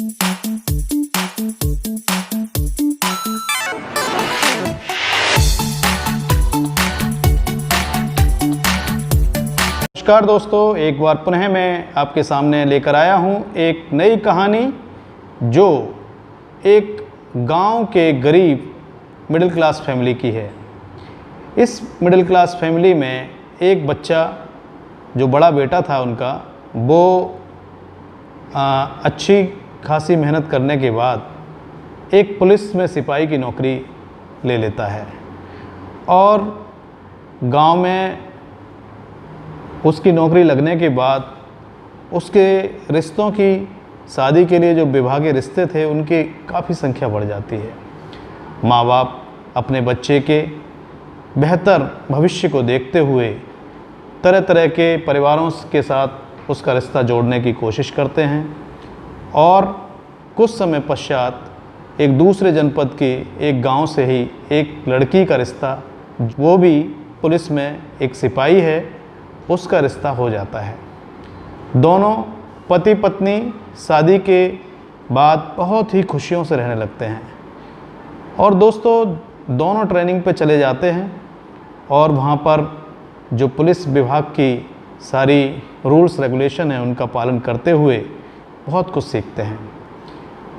नमस्कार दोस्तों, एक बार पुनः मैं आपके सामने लेकर आया हूँ एक नई कहानी जो एक गांव के गरीब मिडिल क्लास फैमिली की है। इस मिडिल क्लास फैमिली में एक बच्चा, जो बड़ा बेटा था उनका, वो अच्छी खासी मेहनत करने के बाद एक पुलिस में सिपाही की नौकरी ले लेता है और गांव में उसकी नौकरी लगने के बाद उसके रिश्तों की, शादी के लिए जो विवाह के रिश्ते थे उनकी काफ़ी संख्या बढ़ जाती है। माँ बाप अपने बच्चे के बेहतर भविष्य को देखते हुए तरह तरह के परिवारों के साथ उसका रिश्ता जोड़ने की कोशिश करते हैं और कुछ समय पश्चात एक दूसरे जनपद की एक गांव से ही एक लड़की का रिश्ता, वो भी पुलिस में एक सिपाही है, उसका रिश्ता हो जाता है। दोनों पति पत्नी शादी के बाद बहुत ही खुशियों से रहने लगते हैं और दोस्तों दोनों ट्रेनिंग पे चले जाते हैं और वहाँ पर जो पुलिस विभाग की सारी रूल्स रेगुलेशन है उनका पालन करते हुए बहुत कुछ सीखते हैं।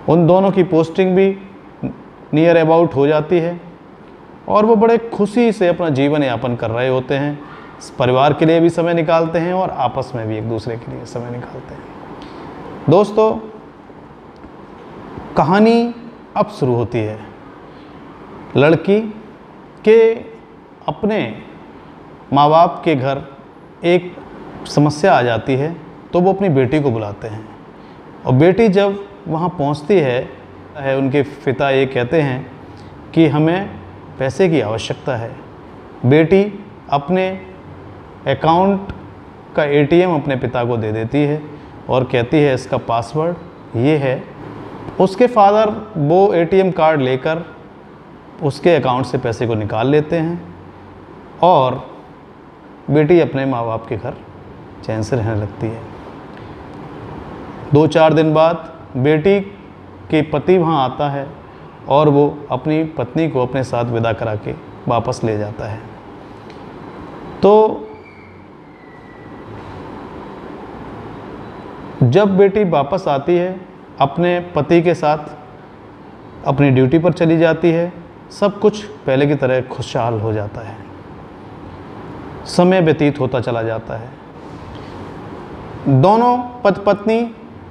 उन दोनों की पोस्टिंग भी नियर अबाउट हो जाती है और वो बड़े खुशी से अपना जीवन यापन कर रहे होते हैं। परिवार के लिए भी समय निकालते हैं और आपस में भी एक दूसरे के लिए समय निकालते हैं। दोस्तों, कहानी अब शुरू होती है। लड़की के अपने माँ बाप के घर एक समस्या आ जाती है तो वो अपनी बेटी को बुलाते हैं और बेटी जब वहाँ पहुँचती है उनके पिता ये कहते हैं कि हमें पैसे की आवश्यकता है। बेटी अपने अकाउंट का एटीएम अपने पिता को दे देती है और कहती है इसका पासवर्ड ये है। उसके फादर वो एटीएम कार्ड लेकर उसके अकाउंट से पैसे को निकाल लेते हैं और बेटी अपने माँ बाप के घर चैन से रहने लगती है। 2-4 दिन बाद बेटी के पति वहाँ आता है और वो अपनी पत्नी को अपने साथ विदा करा के वापस ले जाता है। तो जब बेटी वापस आती है अपने पति के साथ अपनी ड्यूटी पर चली जाती है, सब कुछ पहले की तरह खुशहाल हो जाता है। समय व्यतीत होता चला जाता है। दोनों पति पत्नी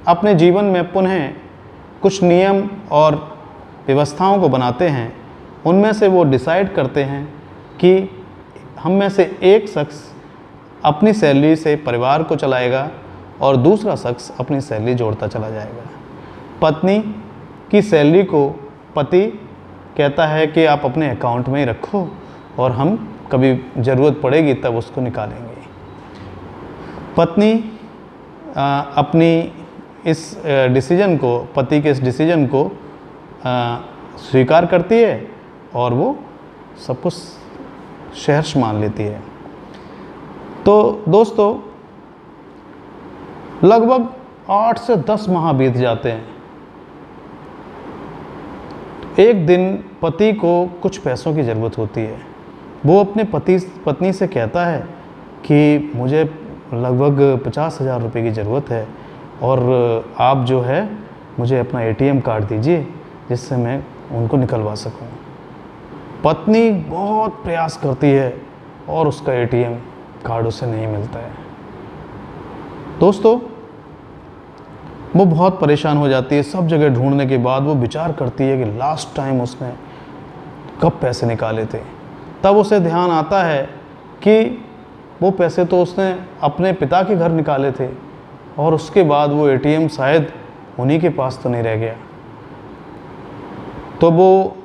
अपने जीवन में पुनः कुछ नियम और व्यवस्थाओं को बनाते हैं। उनमें से वो डिसाइड करते हैं कि हम में से एक शख्स अपनी सैलरी से परिवार को चलाएगा और दूसरा शख्स अपनी सैलरी जोड़ता चला जाएगा। पत्नी की सैलरी को पति कहता है कि आप अपने अकाउंट में ही रखो और हम कभी ज़रूरत पड़ेगी तब उसको निकालेंगे। पत्नी अपनी इस डिसीजन को, पति के इस डिसीजन को स्वीकार करती है और वो सब कुछ सहर्ष मान लेती है। तो दोस्तों, लगभग 8 से 10 माह बीत जाते हैं। एक दिन पति को कुछ पैसों की ज़रूरत होती है। वो अपने पत्नी से कहता है कि मुझे लगभग 50,000 रुपये की ज़रूरत है और आप जो है मुझे अपना एटीएम कार्ड दीजिए जिससे मैं उनको निकलवा सकूं। पत्नी बहुत प्रयास करती है और उसका एटीएम कार्ड उसे नहीं मिलता है। दोस्तों, वो बहुत परेशान हो जाती है। सब जगह ढूंढने के बाद वो विचार करती है कि लास्ट टाइम उसने कब पैसे निकाले थे। तब उसे ध्यान आता है कि वो पैसे तो उसने अपने पिता के घर निकाले थे और उसके बाद वो एटीएम शायद उन्हीं के पास तो नहीं रह गया। तो वो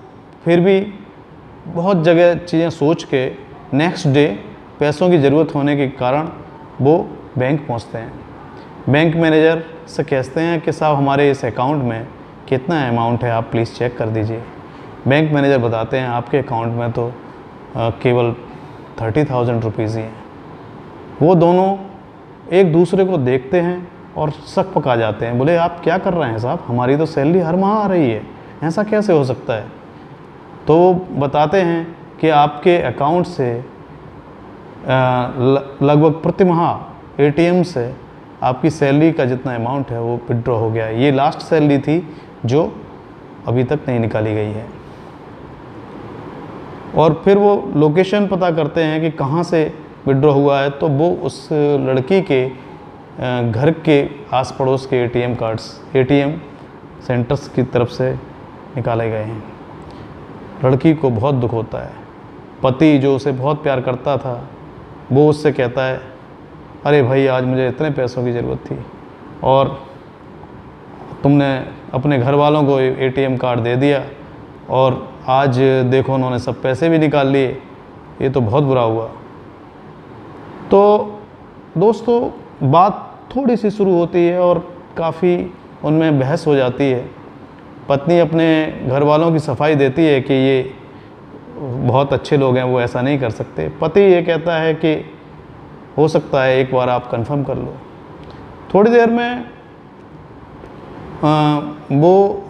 फिर भी बहुत जगह चीज़ें सोच के नेक्स्ट डे पैसों की ज़रूरत होने के कारण वो बैंक पहुंचते हैं। बैंक मैनेजर से कहते हैं कि साहब हमारे इस अकाउंट में कितना अमाउंट है, आप प्लीज़ चेक कर दीजिए। बैंक मैनेजर बताते हैं आपके अकाउंट में तो केवल 30,000 रुपीज़ ही हैं। वो दोनों एक दूसरे को देखते हैं और शक पका जाते हैं, बोले आप क्या कर रहे हैं साहब, हमारी तो सैलरी हर माह आ रही है, ऐसा कैसे हो सकता है। तो वो बताते हैं कि आपके अकाउंट से लगभग प्रति माह एटीएम से आपकी सैलरी का जितना अमाउंट है वो विड्रॉ हो गया है। ये लास्ट सैलरी थी जो अभी तक नहीं निकाली गई है। और फिर वो लोकेशन पता करते हैं कि कहाँ से विड्रॉ हुआ है, तो वो उस लड़की के घर के आस पड़ोस के एटीएम सेंटर्स की तरफ से निकाले गए हैं। लड़की को बहुत दुख होता है। पति जो उसे बहुत प्यार करता था वो उससे कहता है, अरे भाई आज मुझे इतने पैसों की ज़रूरत थी और तुमने अपने घर वालों को एटीएम कार्ड दे दिया और आज देखो उन्होंने सब पैसे भी निकाल लिए, ये तो बहुत बुरा हुआ। तो दोस्तों बात थोड़ी सी शुरू होती है और काफ़ी उनमें बहस हो जाती है। पत्नी अपने घर वालों की सफाई देती है कि ये बहुत अच्छे लोग हैं, वो ऐसा नहीं कर सकते। पति ये कहता है कि हो सकता है एक बार आप कंफर्म कर लो। थोड़ी देर में वो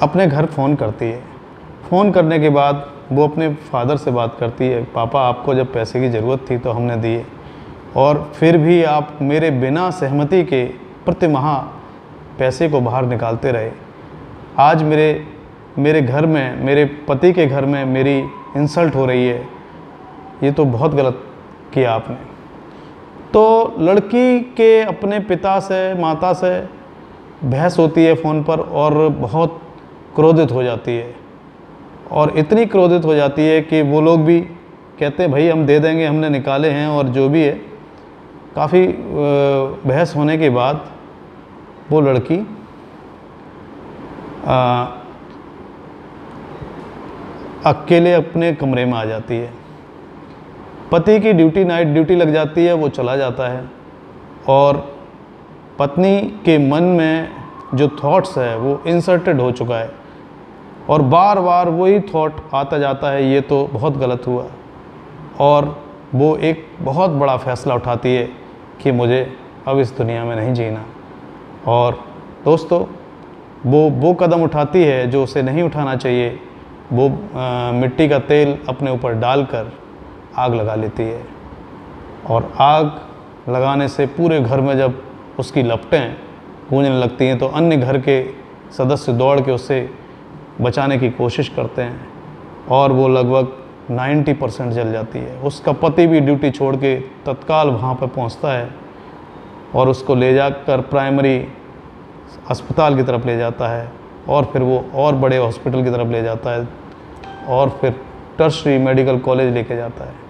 अपने घर फ़ोन करती है। फ़ोन करने के बाद वो अपने फादर से बात करती है, पापा आपको जब पैसे की ज़रूरत थी तो हमने दिए और फिर भी आप मेरे बिना सहमति के प्रति माह पैसे को बाहर निकालते रहे। आज मेरे घर में, मेरे पति के घर में मेरी इंसल्ट हो रही है, ये तो बहुत गलत किया आपने। तो लड़की के अपने पिता से, माता से बहस होती है फ़ोन पर और बहुत क्रोधित हो जाती है और इतनी क्रोधित हो जाती है कि वो लोग भी कहते हैं भाई हम दे देंगे, हमने निकाले हैं और जो भी है। काफ़ी बहस होने के बाद वो लड़की अकेले अपने कमरे में आ जाती है। पति की नाइट ड्यूटी लग जाती है, वो चला जाता है और पत्नी के मन में जो थॉट्स है वो इंसर्टेड हो चुका है और बार बार वही थॉट आता जाता है, ये तो बहुत गलत हुआ। और वो एक बहुत बड़ा फ़ैसला उठाती है कि मुझे अब इस दुनिया में नहीं जीना। और दोस्तों वो कदम उठाती है जो उसे नहीं उठाना चाहिए। वो मिट्टी का तेल अपने ऊपर डालकर आग लगा लेती है और आग लगाने से पूरे घर में जब उसकी लपटें गूंजने लगती हैं तो अन्य घर के सदस्य दौड़ के उसे बचाने की कोशिश करते हैं और वो लगभग 90% जल जाती है। उसका पति भी ड्यूटी छोड़ के तत्काल वहाँ पर पहुँचता है और उसको ले जाकर प्राइमरी अस्पताल की तरफ ले जाता है और फिर वो और बड़े हॉस्पिटल की तरफ ले जाता है और फिर टर्शरी मेडिकल कॉलेज लेके जाता है।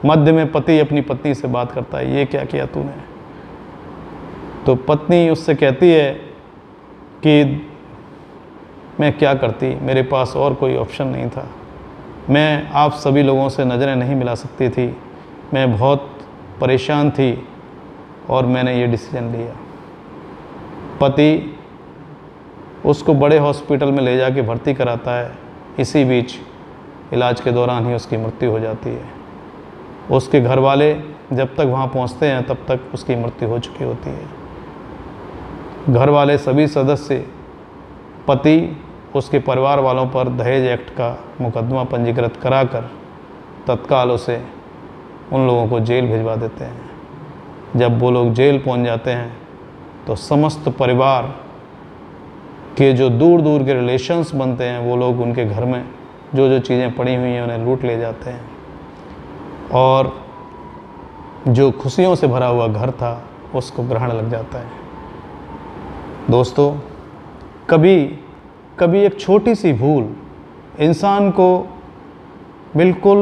मध्य में पति अपनी पत्नी से बात करता है, ये क्या किया तूने। तो पत्नी उससे कहती है कि मैं क्या करती, मेरे पास और कोई ऑप्शन नहीं था, मैं आप सभी लोगों से नज़रें नहीं मिला सकती थी, मैं बहुत परेशान थी और मैंने ये डिसीजन लिया। पति उसको बड़े हॉस्पिटल में ले जाके भर्ती कराता है। इसी बीच इलाज के दौरान ही उसकी मृत्यु हो जाती है। उसके घर वाले जब तक वहाँ पहुँचते हैं तब तक उसकी मृत्यु हो चुकी होती है। घर वाले सभी सदस्य, पति उसके परिवार वालों पर दहेज एक्ट का मुकदमा पंजीकृत कराकर तत्काल उसे उन लोगों को जेल भिजवा देते हैं। जब वो लोग जेल पहुंच जाते हैं तो समस्त परिवार के जो दूर दूर के रिलेशंस बनते हैं वो लोग उनके घर में जो चीज़ें पड़ी हुई हैं उन्हें लूट ले जाते हैं और जो खुशियों से भरा हुआ घर था उसको ग्रहण लग जाता है। दोस्तों कभी एक छोटी सी भूल इंसान को बिल्कुल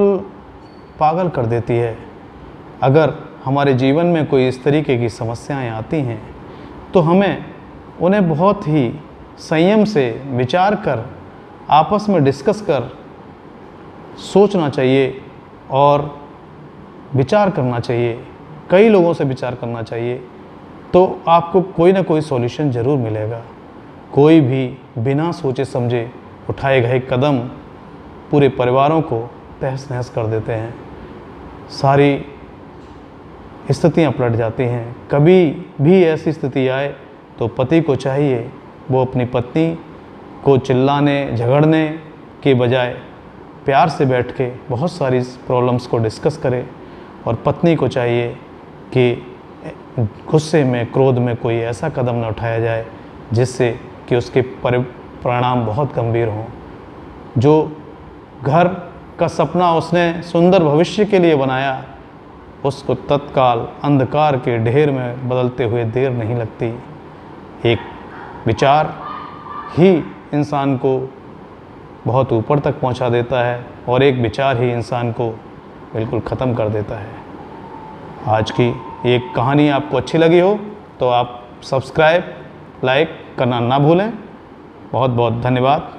पागल कर देती है। अगर हमारे जीवन में कोई इस तरीके की समस्याएं आती हैं तो हमें उन्हें बहुत ही संयम से विचार कर, आपस में डिस्कस कर सोचना चाहिए और विचार करना चाहिए। कई लोगों से विचार करना चाहिए तो आपको कोई ना कोई सॉल्यूशन ज़रूर मिलेगा। कोई भी बिना सोचे समझे उठाए गए कदम पूरे परिवारों को तहस नहस कर देते हैं। सारी स्थितियाँ पलट जाती हैं। कभी भी ऐसी स्थिति आए तो पति को चाहिए वो अपनी पत्नी को चिल्लाने झगड़ने के बजाय प्यार से बैठ के बहुत सारी प्रॉब्लम्स को डिस्कस करे, और पत्नी को चाहिए कि गुस्से में क्रोध में कोई ऐसा कदम न उठाया जाए जिससे कि उसके परिणाम बहुत गंभीर हों। जो घर का सपना उसने सुंदर भविष्य के लिए बनाया, उसको तत्काल अंधकार के ढेर में बदलते हुए देर नहीं लगती। एक विचार ही इंसान को बहुत ऊपर तक पहुंचा देता है, और एक विचार ही इंसान को बिल्कुल ख़त्म कर देता है। आज की एक कहानी आपको अच्छी लगी हो तो आप सब्सक्राइब, लाइक करना ना भूलें। बहुत बहुत धन्यवाद।